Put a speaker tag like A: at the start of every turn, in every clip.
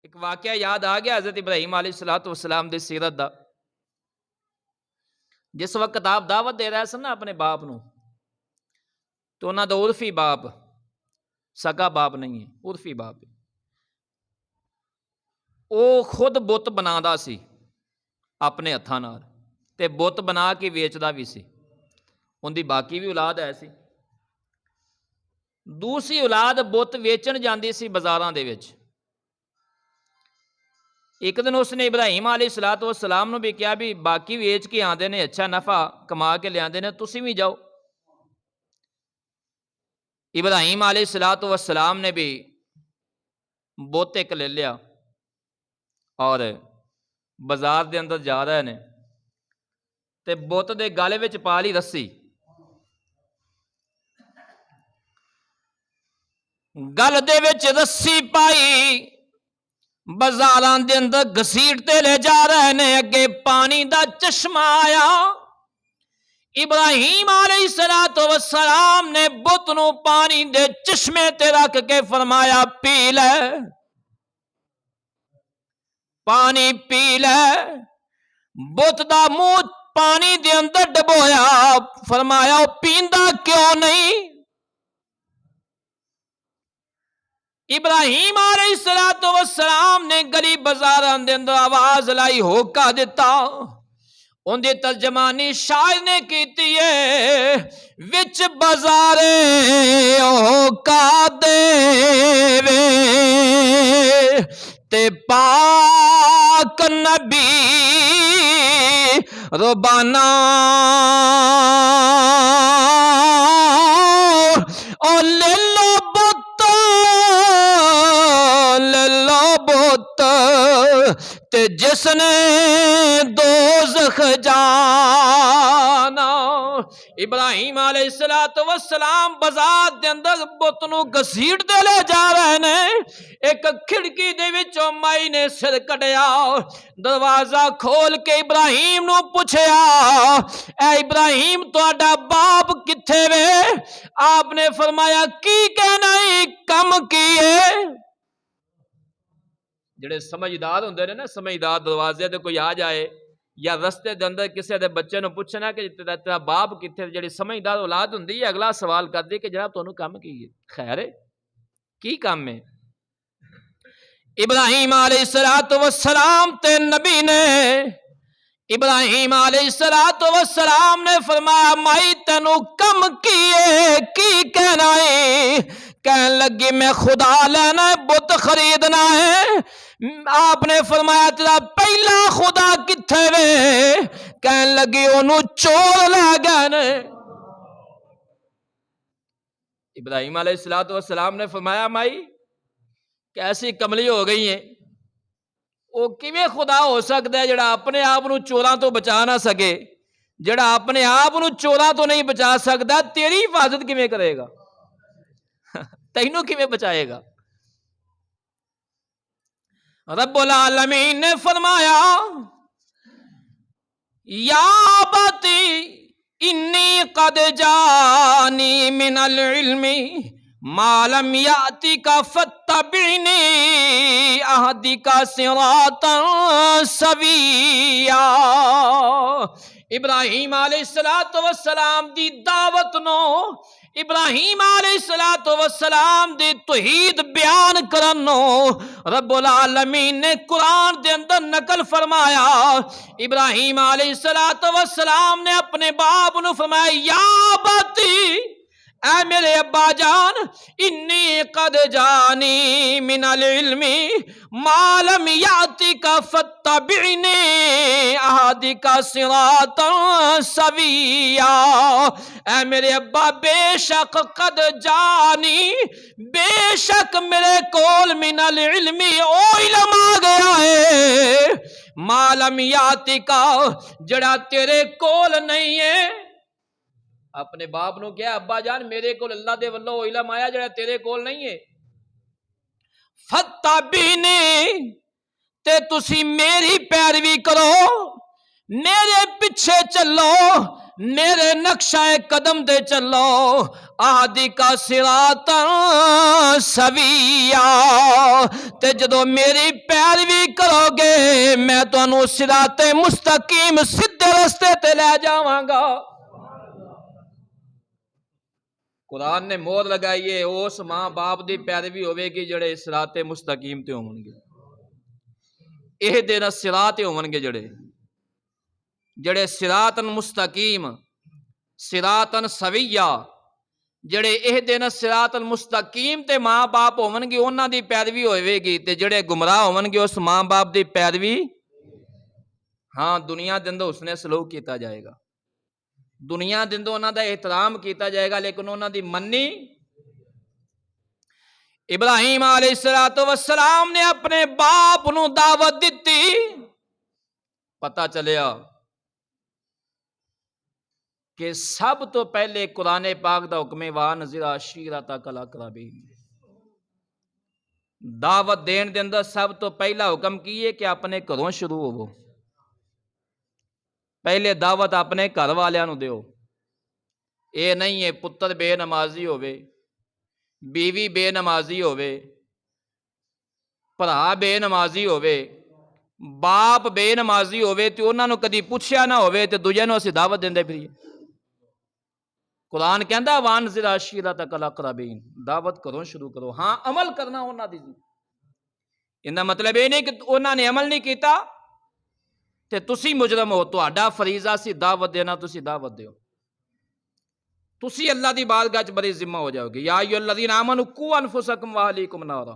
A: ایک واقعہ یاد آ گیا حضرت ابراہیم علیہ السلام دی سیرت دا. جس وقت آپ دعوت دے رہے سن نا اپنے باپ نو، تو انہاں دا عرفی باپ، سگا باپ نہیں ہے، عرفی باپ ہے. وہ خود بت بنادا سی اپنے ہتھاں نال، تے بت بنا کے ویچدا بھی سی. ان دی باقی بھی اولاد ہے سی. دوسری اولاد بت ویچن جاندی سی بازاراں دے وچ. ایک دن اس نے ابراہیم علیہ السلام نو بھی کہا بھی باقی ویچ کے آندے نے، اچھا نفع کما کے لے آندے نے، تسی بھی جاؤ. ابراہیم علیہ السلام نے بھی بت ایک لے لیا اور بازار دے اندر جا رہے نے، تے بت دے گالے وچ پا لی رسی. گل دے وچ رسی پائی، بازاراں دے اندر گھسیٹتے لے جا رہے نے. اگے پانی دا چشمہ آیا. ابراہیم علیہ السلام نے بت نو پانی دے چشمے تے رکھ کے فرمایا پی لے، پانی پی لے. بت دا منہ پانی دے اندر ڈبویا، فرمایا پیندا کیوں نہیں؟ ابراہیم علیہ السلام نے گلی بازاراں دے اندر آواز لائی، ہوکا دیتا. ان دی ترجمانی شاعر نے کیتی ہے، وچ بازارے ہوکا دے وے تے پاک نبی ربانا او لے لو بت، لے لو بت تے جس نے دوزخ جانا. ابراہیم علیہ السلام بازار دے اندر بت نو گھسیٹ دے لے جا رہے نے. ایک کھڑکی دے وچوں مائی نے سر کڈیا، دروازہ کھول کے ابراہیم نو پوچھیا، اے ابراہیم تہاڈا باپ کتھے وے؟ آپ نے فرمایا کی کہنا ہے، کم کیے. جڑے سمجھدار ہوندے نے نا، سمجھدار، دروازے تے کوئی آ جائے یا رستے دے اندر کسی دے بچے نو پوچھنا کہ تیرا باپ کتھے، جڑی سمجھدار اولاد ہوندی ہے اگلا سوال کرਦੀ کہ جناب تانوں کم کی ہے، خیر ہے کی کام ہے؟ ابراہیم علیہ السلام تے نبی نے، ابراہیم علیہ السلام نے فرمایا مائی تینوں کم کیے، کی کہنا ہے؟ کہنے لگی میں خدا لینا ہے، بت خریدنا ہے. آپ نے فرمایا تیرا پہلا خدا کتھے وے؟ کہنے لگی انہوں چور لے گئے نے. ابراہیم علیہ السلام نے فرمایا مائی کیسی کملی ہو گئی ہیں، وہ کیویں خدا ہو سکتا ہے جڑا اپنے آپ نو چوراں تو بچا نہ سکے، جڑا اپنے آپ نو چوراں تو نہیں بچا سکتا، تیری حفاظت کیویں کرے گا، تینوں کیویں بچائے گا؟ رب العالمین نے فرمایا یا ابتی انی قد جانی من العلم ما لم یأتک فاتبعنی اہدک صراطا سویا. ابراہیم علیہ السلام دی دعوت نو، ابراہیم علیہ السلام دی توحید بیان کرنو رب العالمین نے قرآن دے اندر نقل فرمایا. ابراہیم علیہ السلام نے اپنے باپ نو فرمایا یا باتی، اے میرے ابا جان، انی قد جانی من العلم ما لم یأتک فاتبعنی اہدک صراطا سویا. اے میرے ابا بے شک قد جانی، بے شک میرے کول من العلم او علم آ گیا ہے، ما لم یأتک جڑا تیرے کول نہیں ہے. اپنے باپ نو کیا ابا جان میرے کول اللہ دے والوں علم آیا جڑا تیرے کول نہیں ہے. فتبعنی تے تسی میری پیروی کرو، میرے پیچھے چلو، میرے نقشہ قدم دے چلو آدی کا صراط سویا تے جدو میری پیروی کرو گے میں تانوں صراط مستقیم سیدھے رستے تے لے جاواں گا۔ قرآن نے مور لگائیے اس ماں باپ دی پیروی ہوے گی جڑے صراط مستقیم تے ہون گے، اہدنا الصراط ہون گے جڑے صراط مستقیم صراط سویا جڑے اہدنا الصراط المستقیم تے ماں باپ ہون گے انہاں دی پیروی ہوے گی تے جڑے گمراہ ہون گے اس ماں باپ دی پیروی ہاں دنیا دے اندر اس نے سلوک کیتا جائے گا، دنیا دے اندر انہاں دا احترام کیتا جائے گا لیکن انہاں دی منی۔ ابراہیم علیہ السلام نے اپنے باپ نو دعوت دیتی، پتہ چلیا کہ سب تو پہلے قرآن پاک دا حکم وانذر عشیرتک الاقربین، دعوت دین دے اندر سب تو پہلا حکم کی ہے کہ اپنے گھروں شروع ہوو، پہلے دعوت اپنے گھر والیاں نو دیو، اے نہیں ہے پتر بے نمازی ہوے، بیوی بے نمازی ہوے، بھرا بے نمازی ہوے، باپ بے نمازی ہوے تے انہاں نو کدی پوچھیا نہ ہوے تے دوجے نو اسی دعوت دیندے پھریے۔ قرآن کہندا وانذر عشیرتک الاقربین، دعوت کرو شروع کرو، ہاں عمل کرنا انہاں دی، اندا مطلب یہ نہیں کہ انہاں نے عمل نہیں کیتا تے تسی مجرم ہو، تہاڈا فریضہ سی دعوت دینا، تسی دعوت دیو، تسی اللہ دی بارگاہ وچ بڑی ذمہ ہو جاؤ گے۔ یا ایھا الذین آمنوا قوا انفسکم واہلیکم نارا،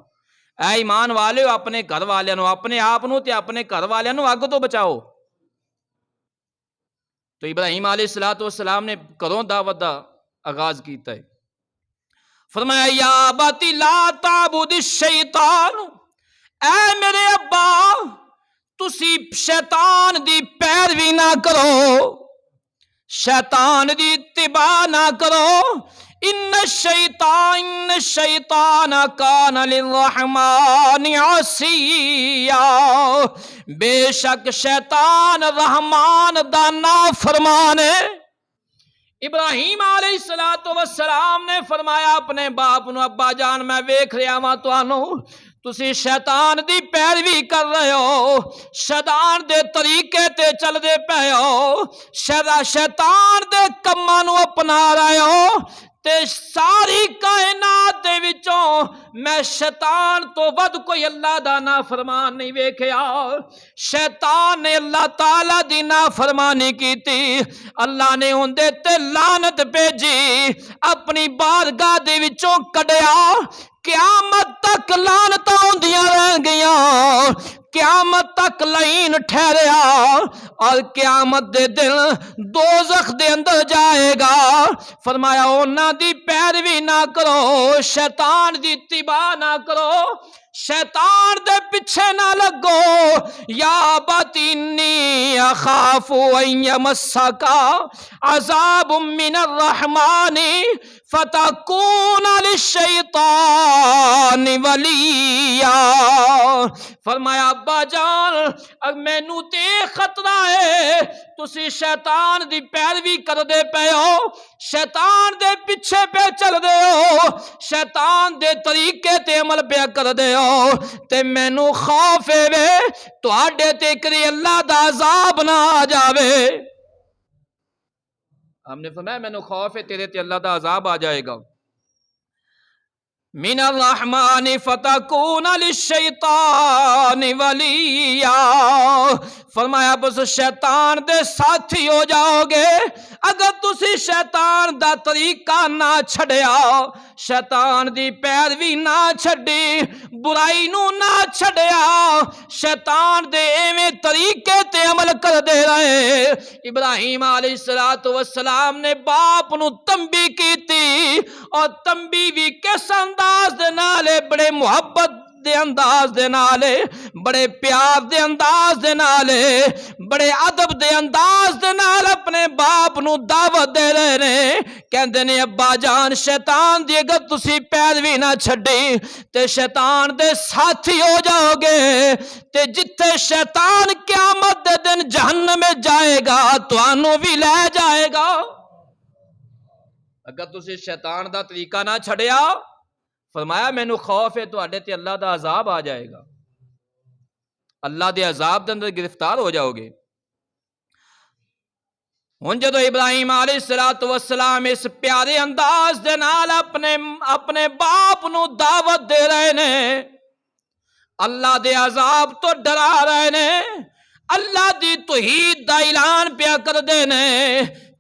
A: اے ایمان والے اپنے گھر والوں نو، اپنے آپ نو تے اپنے گھر والوں نو اگ تو بچاؤ۔ تو ابراہیم علیہ السلام نے کدوں دعوت دا آغاز کیتا ہے؟ فرمایا یا ابت لا تعبد الشیطان، اے میرے ابا تسی شیطان دی پیروی نہ کرو، شیطان دی اتباع نہ کرو، ان الشیطان کان للرحمن عصیا، بے شک شیطان رحمان دا نافرمان ہے۔ ابراہیم علیہ السلام نے فرمایا اپنے باپ نو، ابا جان میں ویکھ رہا ہاں تانوں تسی شیطان دی پیروی کر رہے ہو، شیطان دے طریقے تے چل دے پے ہو، شیطان دے کماں نو اپنا رہے ہو، تے ساری کائنات دے وچوں میں شیطان تو ود کوئی اللہ دا نافرمان نہیں ویکھیا۔ شیطان نے اللہ تعالی دی نافرمانی کیتی، اللہ نے اندے تے لعنت بھیجی، اپنی بارگاہ دے وچوں کڈیا، قیامت تک لعنتاں ہوندیاں رہ گئیاں، قیامت تک لعین ٹھہریا، اور قیامت دے دن دوزخ دے اندر جائے گا۔ فرمایا انہاں دی پیروی نہ کرو، شیطان دی اتباع نہ کرو، شیطان دے پیچھے نہ لگو۔ یا ابت انی اخاف ان یمسک عذاب من الرحمن فتکون للشیطان ولیا، فرمایا ابا جان مینوں تے خطرہ ہے تسی شیطان دی پیروی کر دے پے ہو، شیطان دے پیچھے پہ چل دے ہو، شیطان دے طریقے تے عمل پہ کر دے ہو، تے مینوں خوف ہے وے تواڈے تے کری اللہ دا عذاب نہ آ جاوے۔ ہم نے فرمایا مینوں خوف ہے تیرے تے اللہ دا عذاب آ جائے گا۔ من الرحمن فتکون للشیطان ولیا، فرمایا بس شیطان دے ساتھی ہو جاؤ گے اگر تسی شیطان دا طریقہ نہ چھڑیا، شیطان دی پیروی نہ چھڑی، برائی نو نہ چھڑیا، شیطان دے ایویں طریقے تے عمل کر دے رہے۔ ابراہیم علیہ السلام نے باپ نو تنبیہ کیتی، اور تنبیہ بھی کس انداز دے نالے، بڑے محبت دے انداز دے نالے، بڑے پیار دے انداز دے نالے، بڑے ادب دے انداز دے نال اپنے باپ نو دعوت دے رہے نے، کہندے نے ابا جان شیطان دی اگر تسی پیروی نہ چھڈی تے شیطان دے ساتھی ہو جاؤ گے، تے جتھے شیطان قیامت دے دن جہنم میں جائے گا تانوں بھی لے جائے جائے گا. اگر تسی شیطان دا طریقہ نہ چھڑیا فرمایا مینوں خوف ہے تواڈے تے اللہ دا عذاب آ جائے گا, اللہ دے عذاب دے اندر گرفتار ہو جاؤ گے. ہن جدو ابراہیم علیہ الصلوۃ والسلام اس پیارے انداز دے نال اپنے باپ نو دعوت دے رہے نے, اللہ دے عذاب تو ڈرا رہے نے, اللہ دی توحید دا اعلان پیا کر دے نے,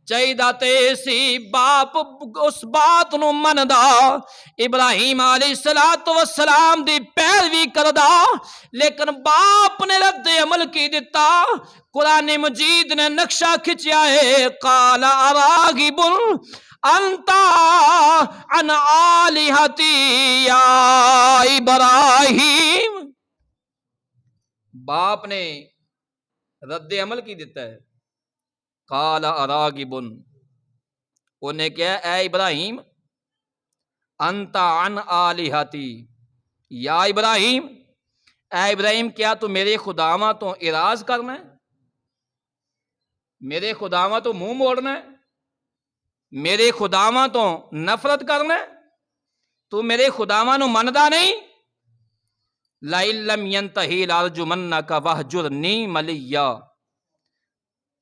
A: چاہیدا تے سی باپ اس بات نو مندا, ابراہیم علیہ الصلوۃ والسلام دی پیروی کردا, لیکن باپ نے رد عمل کی دیتا. قرآن مجید نے نقشہ کھچیا ہے, قال اراغب انت عن آلہتی یا ابراہیم. باپ نے رد عمل کی دیتا ہے. قال اراغب, انہیں کہا اے ابراہیم, انت عن آلہتی یا ابراہیم, اے ابراہیم کیا تو میرے خداواں تو اعراض کرنا ہے, میرے خداواں تو منہ موڑنا ہے, میرے خداواں تو نفرت کرنا ہے, تو میرے خداواں نو مندا نہیں. لئن لم ينتہی لارجمنک واہجرنی ملیا.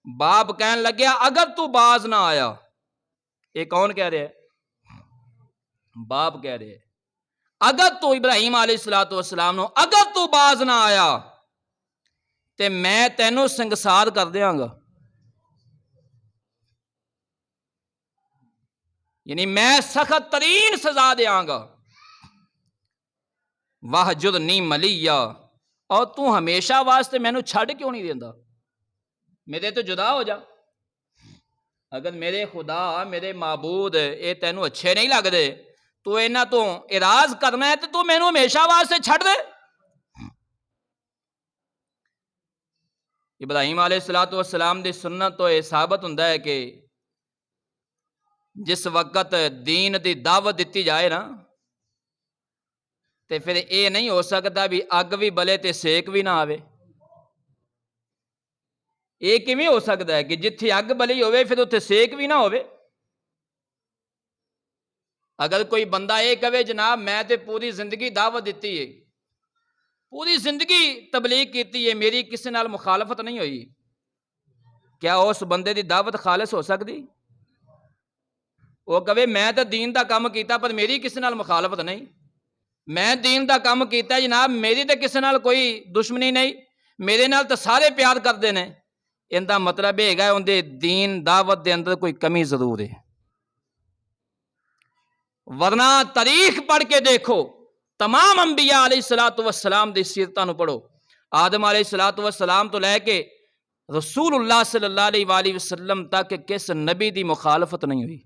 A: باپ کہنے لگیا اگر تو باز نہ آیا, یہ کون کہہ رہے ہیں؟ باپ کہہ رہے ہیں اگر تو ابراہیم علیہ الصلوۃ والسلام نو اگر تو باز نہ آیا تے میں تینوں سنگسار کر دیاں گا, یعنی میں سخت ترین سزا دیاں گا. واہجرنی ملیا, اور تو ہمیشہ واسطے مینوں چھڈ کیوں نہیں دیندا, میرے تو جدا ہو جا. اگر میرے خدا میرے معبود یہ تینوں اچھے نہیں لگدے تو انہاں تو اعراض کرنا ہے تو مینوں ہمیشہ واسطے چھڈ دے. ابراہیم علیہ الصلوۃ والسلام دی سنت تو یہ ثابت ہوندا ہے کہ جس وقت دین دی دعوت دیتی جائے نا تے پھر یہ نہیں ہو سکتا بھی اگ بھی بلے تے سیک بھی نہ آوے. یہ کیویں ہو سکتا ہے کہ جتھے اگ بلی ہوئے پھر اتنے سیک بھی نہ ہوئے. اگر کوئی بندہ یہ کہے جناب میں تے پوری زندگی دعوت دیتی ہے, پوری زندگی تبلیغ کیتی ہے, میری کسی نال مخالفت نہیں ہوئی, کیا اس بندے دی دعوت خالص ہو سکتی؟ وہ کہے میں تو دین دا کام کیتا پر میری کسی نال مخالفت نہیں, میں دین دا کام کیتا جناب میری تے کسی نال کوئی دشمنی نہیں, میرے نال تو سارے پیار کرتے ہیں. ان دا مطلب یہ ہے ان دے دین دعوت دے اندر کوئی کمی ضرور ہے. ورنہ تاریخ پڑھ کے دیکھو, تمام انبیاء علیہ الصلوۃ والسلام دی سیرتاں نو پڑھو, آدم علیہ الصلوۃ والسلام تو لے کے رسول اللہ صلی اللہ علیہ وآلہ وسلم تک کس نبی دی مخالفت نہیں ہوئی.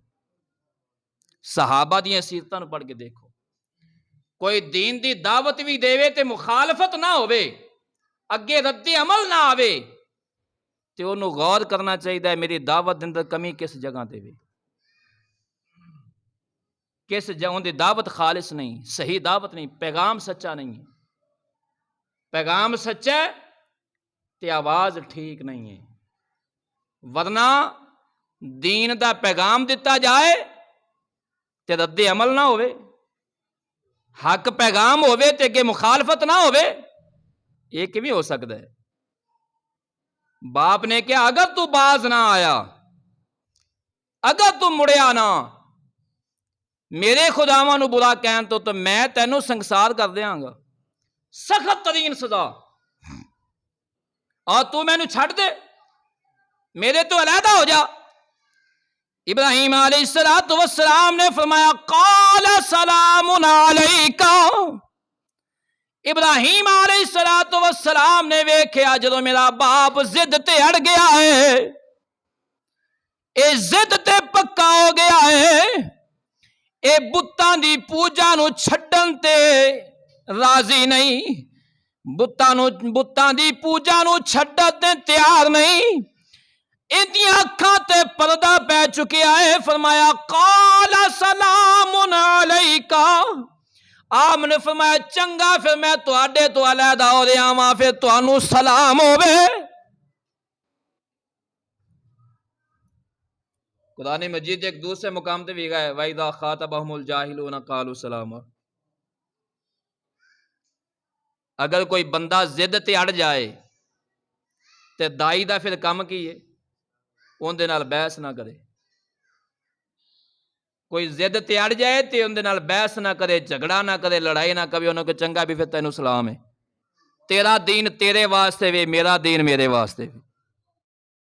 A: صحابہ دیاں سیرتاں نو پڑھ کے دیکھو, کوئی دین دی دعوت بھی دے تے مخالفت نہ ہوے, اگے رد عمل نہ آوے, تے انہوں غور کرنا چاہیے میری دعوت دے اندر کمی کس جگہ تے وے, کس جگہ دی دعوت خالص نہیں, صحیح دعوت نہیں, پیغام سچا نہیں ہے. پیغام سچا ہے تے آواز ٹھیک نہیں ہے. ورنہ دین دا پیغام دیتا جائے تے رد عمل نہ ہوئے, حق پیغام ہوئے تے کہ مخالفت نہ ہوئے, یہ کیویں ہو سکتا ہے؟ باپ نے کہا اگر تو باز نہ آیا, اگر تو مڑیا نہ, میرے خداواں نو برا کہن تو میں تینوں سنگسار کر دیاں گا, سخت ترین سزا, اور تو مینوں چھڈ دے, میرے تو علیحدہ ہو جا. ابراہیم علیہ الصلوۃ والسلام نے فرمایا قال سلام علیک. ابراہیم علیہ الصلوۃ والسلام نے ویکھیا جدوں میرا باپ ضد تے اڑ گیا ہے, اے ضد تے پکا ہو گیا ہے, اے بتاں دی پوجا نو چھڈن تے راضی نہیں, بتاں دی پوجا نو چھڈن تے تیار نہیں, اندیاں اکھاں تے پردہ پہ چکیا ہے. فرمایا قال سلام علیک. آپ نے فرمایا چنگا پھر میں تواڈے تو علیحدہ ہو رہا ہاں, پھر تانوں سلام ہوے. قرآن مجید ایک دوسرے مقام تے بھی گئے وَإِذَا خَاطَبَهُمُ الْجَاهِلُونَ قَالُوا سَلَامًا۔ اگر کوئی بندہ ضد تے اڑ جائے تے دائی دا پھر کم کی ہے اون دے نال بحث نہ کرے۔ کوئی ضد تے اڑ جائے تے اون دے نال بحث نہ کرے، جھگڑا نہ کرے، لڑائی نہ کرے، انہوں کو چنگا بھی پھر تینوں سلام ہے، تیرا دین تیرے واسطے وے، میرا دین میرے واسطے وے۔